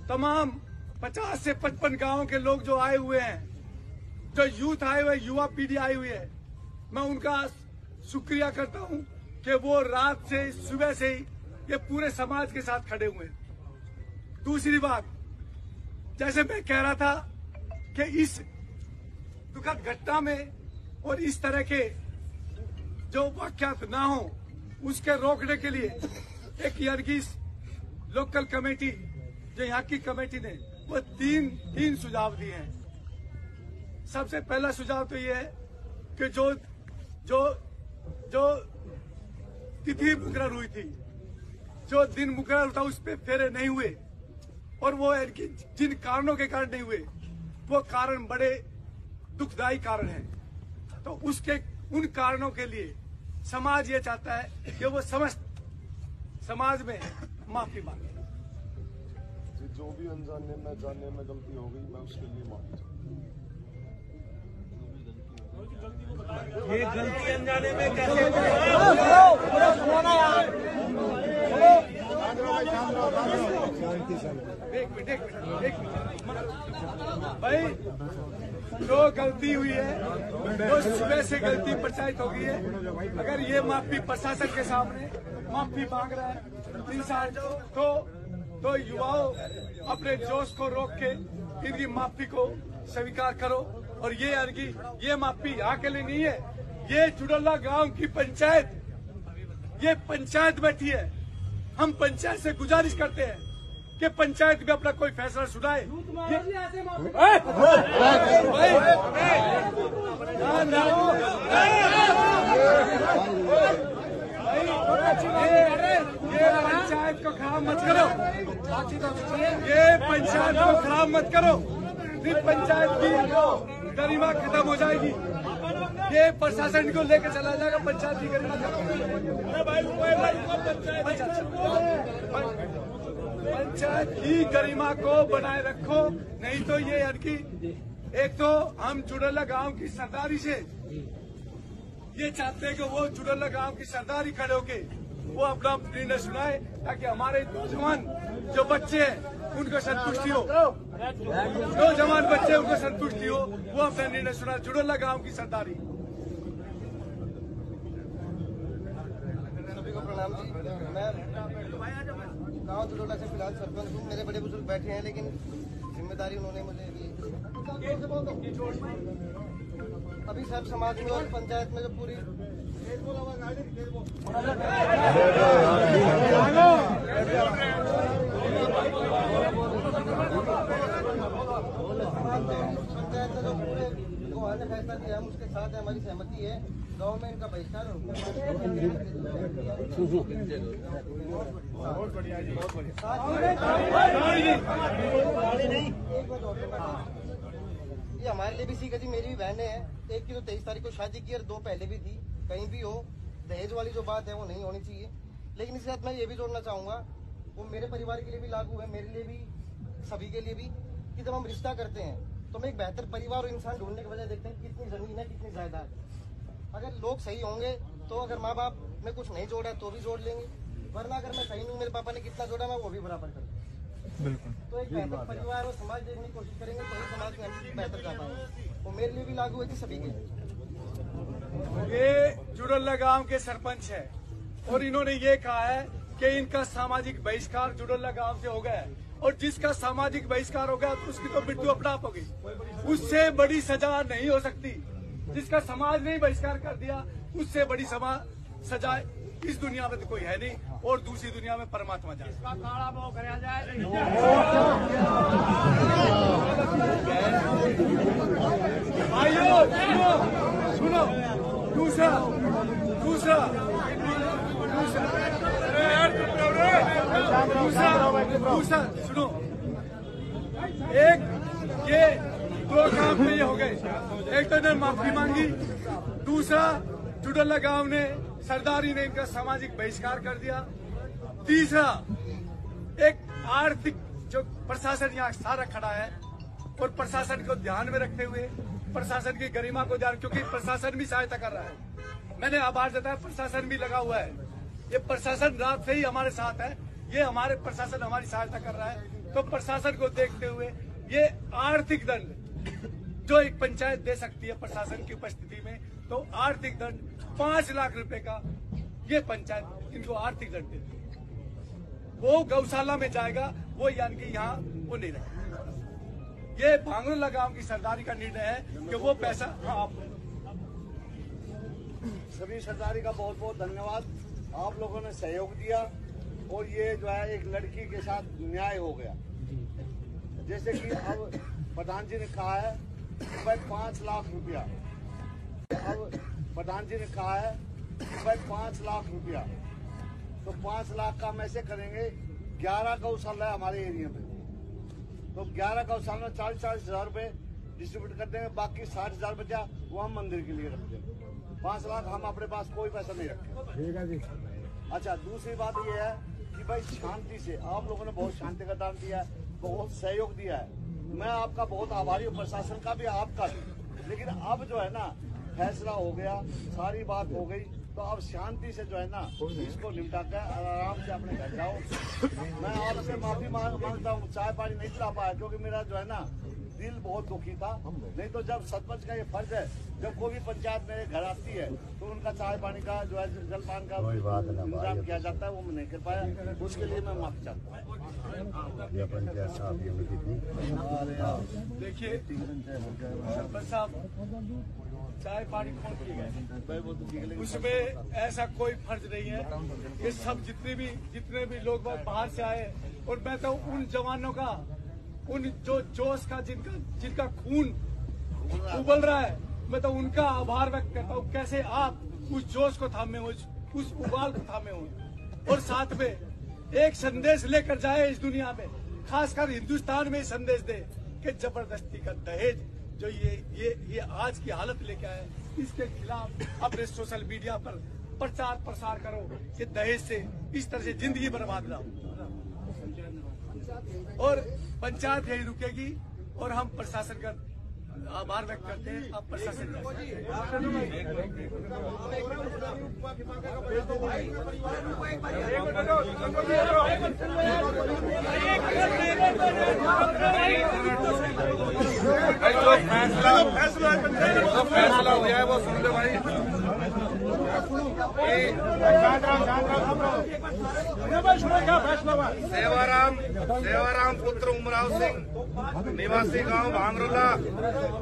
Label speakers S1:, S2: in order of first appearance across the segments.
S1: तमाम 50 से 55 गांवों के लोग जो आए हुए हैं, जो यूथ आए हुए, युवा पीढ़ी आई हुई है, मैं उनका शुक्रिया करता हूं कि वो रात से सुबह से ही ये पूरे समाज के साथ खड़े हुए हैं। दूसरी बात, जैसे मैं कह रहा था कि इस दुखद घटना में और इस तरह के जो वाकयात ना हो, उसके रोकने के लिए एक यर्गिस लोकल कमेटी, जो यहाँ की कमेटी ने, वो तीन सुझाव दिए हैं। सबसे पहला सुझाव तो ये है कि जो जो जो तिथि मुकर्रर हुई थी, जो दिन मुकर्रर था, उस पर फेरे नहीं हुए और वो जिन कारणों के कारण नहीं हुए, वो कारण बड़े दुखदायी कारण हैं। तो उसके उन कारणों के लिए समाज ये चाहता है कि वो समस्त समाज में माफी मांगे।
S2: जो भी अनजाने में जानने में गलती हो गई, मैं उसके लिए माफी चाहता हूँ।
S3: ये गलती अनजाने में कैसे
S1: एक मिनट भाई, जो गलती हुई है वो सुबह से गलती पंचायत हो गई है। अगर ये माफी प्रशासन के सामने माफी मांग रहा है इंसान, तो युवाओं अपने जोश को रोक के इनकी माफी को स्वीकार करो। और ये माफी यहाँ के लिए नहीं है, ये जुड़ला गांव की पंचायत, ये पंचायत बैठी है। हम पंचायत से गुजारिश करते हैं कि पंचायत में अपना कोई फैसला सुनाए। ये पंचायत को खराब मत करो, ये पंचायत को खराब मत करो। फिर पंचायत की गरिमा खत्म हो जाएगी, ये प्रशासन को लेकर चला जाएगा। पंचायत की गरिमा पंचायत की गरिमा को बनाए रखो, नहीं तो ये अड़की। एक तो हम जुड़ला गांव की सरदारी से ये चाहते हैं कि वो जुड़ला गांव की सरदारी खड़े होके वो अपना निर्णय सुनाए, ताकि हमारे नौजवान जो बच्चे हैं उनको संतुष्टि हो, नौजवान बच्चे उनको संतुष्टि हो, वो अपना निर्णय सुनाए। जुड़ला गांव की सरदारी।
S4: सभी को प्रणाम जी। मैं गाँव जुड़ोला से फिलहाल सरपंच हूँ। मेरे बड़े बुजुर्ग बैठे हैं, लेकिन जिम्मेदारी उन्होंने मुझे दी। अभी सब समाज में और पंचायत में जो पूरी पंचायत में जो पूरे ने फैसला किया, हम उसके साथ है, हमारी सहमति है। गाँव में इनका बहिष्कार ये हमारे लिए भी सीखा जी। मेरी भी बहनें हैं, एक की तो 23 तारीख को शादी की और 2 पहले भी थी। कहीं भी हो, दहेज वाली जो बात है वो नहीं होनी चाहिए। लेकिन इसके साथ मैं ये भी जोड़ना चाहूंगा, वो मेरे परिवार के लिए भी लागू है, मेरे लिए भी, सभी के लिए भी, कि जब हम रिश्ता करते हैं तो हम एक बेहतर परिवार और इंसान ढूंढने के बजाय देखते हैं कितनी जमीन है, कितनी जायदाद। अगर लोग सही होंगे तो अगर माँ बाप में कुछ नहीं जोड़ा है तो भी जोड़ लेंगे, वरना अगर मैं सही हूँ, मेरे पापा ने कितना जोड़ा, मैं वो भी बराबर कर दूँ। बिल्कुल। तो एक बेहतर परिवार और समाज देखने की कोशिश करेंगे तो ही समाज में हम बेहतर कर पाएंगे। वो मेरे लिए भी लागू है कि सभी के लिए।
S1: ये जुड़ला गांव के सरपंच है और इन्होंने ये कहा है कि इनका सामाजिक बहिष्कार जुड़ला गांव से हो गया है, और जिसका सामाजिक बहिष्कार हो गया तो उसकी तो मृत्यु अपराध होगी। उससे बड़ी सजा नहीं हो सकती। जिसका समाज ने बहिष्कार कर दिया, उससे बड़ी सजा इस दुनिया में तो कोई है नहीं, और दूसरी दुनिया में परमात्मा जाए। भाइयों सुनो, दूसरा सुनो, एक ये 2 काम पे हो गए। एक तो इन्होंने माफी मांगी, दूसरा जुड़ला गांव ने, सरदारी ने इनका सामाजिक बहिष्कार कर दिया, तीसरा एक आर्थिक जो प्रशासन यहाँ सारा खड़ा है और प्रशासन को ध्यान में रखते हुए, प्रशासन की गरिमा को ध्यान, क्योंकि प्रशासन भी सहायता कर रहा है। मैंने आभार जताया, प्रशासन भी लगा हुआ है। ये प्रशासन रात से ही हमारे साथ है, ये हमारे प्रशासन हमारी सहायता कर रहा है। तो प्रशासन को देखते हुए ये आर्थिक दंड जो एक पंचायत दे सकती है प्रशासन की उपस्थिति में, तो आर्थिक दंड 5 लाख रुपए का ये पंचायत इनको आर्थिक दंड देती है। वो गौशाला में जाएगा, वो यानी कि यहाँ वो नहीं रहेगा। ये भांगरोला गांव की सरदारी का निर्णय है कि वो पैसा आप
S5: सभी सरदारी का बहुत बहुत धन्यवाद। आप लोगों ने सहयोग दिया और ये जो है एक लड़की के साथ न्याय हो गया। जैसे कि अब प्रधान जी ने कहा है कि भाई 5 लाख रुपया, अब प्रधान जी ने कहा है कि भाई 5 लाख रुपया, तो 5 लाख का हम ऐसे करेंगे 11 गौशाला है हमारे एरिया में, तो 11 गौशाला में 40-40 हजार रुपए डिस्ट्रीब्यूट कर देंगे, बाकी 60,000 बचा वो हम मंदिर के लिए रख देंगे। 5 लाख हम अपने पास कोई पैसा नहीं रखे। अच्छा, दूसरी बात ये है कि भाई शांति से आप लोगों ने बहुत शांति का दान दिया है, बहुत सहयोग दिया है, मैं आपका बहुत आभारी हूँ, प्रशासन का भी आपका भी। लेकिन अब जो है ना फैसला हो गया, सारी बात हो गई, तो अब शांति से जो है ना इसको निपटा कर आराम से अपने घर जाओ। मैं आपसे माफी मांगता हूँ, चाय पानी नहीं पिला पाया क्योंकि मेरा जो है ना दिल बहुत दुखी था। नहीं तो जब सरपंच का ये फर्ज है, जब कोई भी पंचायत मेरे घर आती है तो उनका चाय पानी का जो है जलपान का इंतजाम किया जाता है, वो मैं नहीं कर पाया, उसके लिए मैं माफी चाहता हूँ।
S1: देखिए सरपंच साहब, चाय पानी कौन पी गए, उसमें ऐसा कोई फर्ज नहीं है। ये सब जितने भी लोग बाहर से आए, और मैं तो उन जवानों का, उन जो जोश का जिनका खून उबल रहा है, मैं तो उनका आभार व्यक्त करता हूँ। कैसे आप उस जोश को थामे हो, उस उबाल को थामे हो, और साथ में एक संदेश लेकर जाए इस दुनिया में, खासकर हिंदुस्तान में संदेश दे कि जबरदस्ती का दहेज जो ये आज की हालत लेके आए, इसके खिलाफ अपने सोशल मीडिया पर प्रचार प्रसार करो कि दहेज से इस तरह से जिंदगी बर्बाद ना हो। और पंचायत यही रुकेगी, और हम प्रशासन का आभार व्यक्त करते हैं। अब प्रशासन
S3: फैसला हो गया है वो सुन लो भाई। सेवाराम पुत्र उमराव सिंह निवासी गांव भांगरोला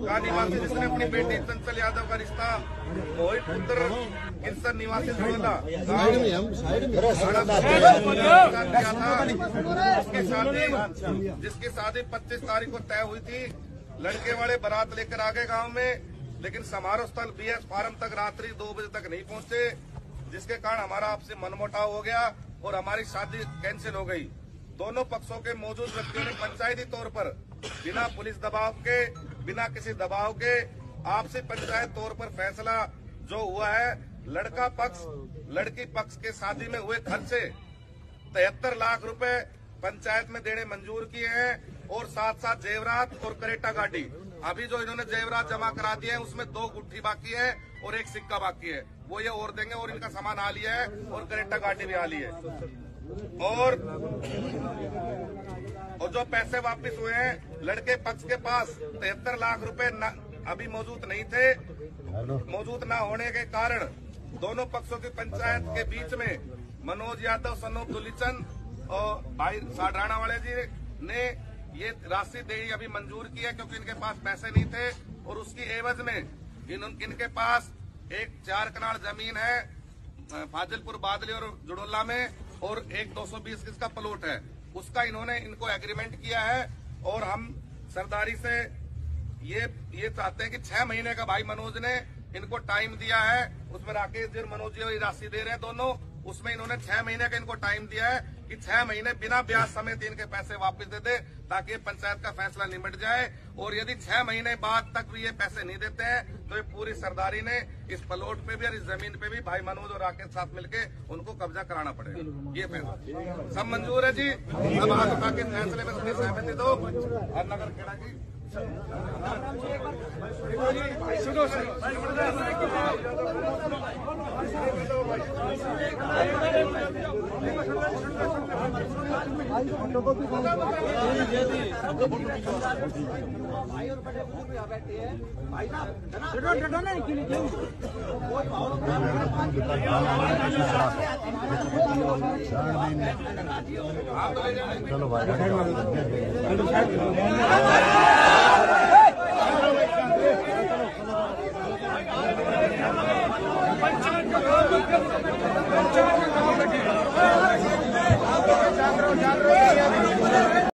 S3: का निवासी, जिसने अपनी बेटी चंचल यादव का रिश्ता मोहित पुत्र किन्सर निवासी झुड़ोला किया था, जिसकी शादी 25 तारीख को तय हुई थी। लड़के वाले बारात लेकर आ गए गाँव में, लेकिन समारोह स्थल BS फार्म तक रात्रि 2 बजे तक नहीं पहुंचे, जिसके कारण हमारा आपसे मनमुटाव हो गया और हमारी शादी कैंसिल हो गई। दोनों पक्षों के मौजूद व्यक्तियों ने पंचायती तौर पर बिना पुलिस दबाव के, बिना किसी दबाव के आपसी पंचायत तौर पर फैसला जो हुआ है, लड़का पक्ष लड़की पक्ष के शादी में हुए खर्चे 73 लाख रुपए पंचायत में देने मंजूर किए हैं, और साथ साथ जेवरात और करेटा गाड़ी। अभी जो इन्होंने जेवरात जमा करा दिए हैं उसमें 2 गुट्ठी बाकी है और 1 सिक्का बाकी है, वो ये और देंगे, और इनका सामान आ लिया है और करेटा गाड़ी भी आ ली है। और जो पैसे वापस हुए हैं, लड़के पक्ष के पास 73 लाख रुपए अभी मौजूद नहीं थे। मौजूद न होने के कारण दोनों पक्षों की पंचायत के बीच में मनोज यादव, सनोप दुलीचंद और भाई साढ़ाना वाले जी ने ये राशि देनी अभी मंजूर की है, क्योंकि इनके पास पैसे नहीं थे, और उसकी एवज में इनके पास एक 4 कनाल जमीन है फाजिलपुर बादली और जुड़ोला में, और एक 220 गज का प्लॉट है, उसका इन्होंने इनको एग्रीमेंट किया है। और हम सरदारी से ये चाहते हैं कि 6 महीने का भाई मनोज ने इनको टाइम दिया है, उसमें राकेश जी और मनोज जी राशि दे रहे हैं दोनों, उसमें इन्होंने 6 महीने का इनको टाइम दिया है कि 6 महीने बिना ब्याज समेत इनके पैसे वापस दे दे, ताकि पंचायत का फैसला निपट जाए। और यदि 6 महीने बाद तक भी ये पैसे नहीं देते हैं तो ये पूरी सरदारी ने इस प्लॉट पे भी और इस जमीन पे भी भाई मनोज और राकेश साथ मिलके उनको कब्जा कराना पड़ेगा। ये फैसला सब मंजूर है जी, सब हाथ उठा के फैसले में अपनी सहमति दो। और नगर खेड़ा की सुनो
S4: भाई और बड़े बुजुर्ग यहाँ बैठे हैं भाई साहब
S2: चलो भाई
S1: पंचायत का काम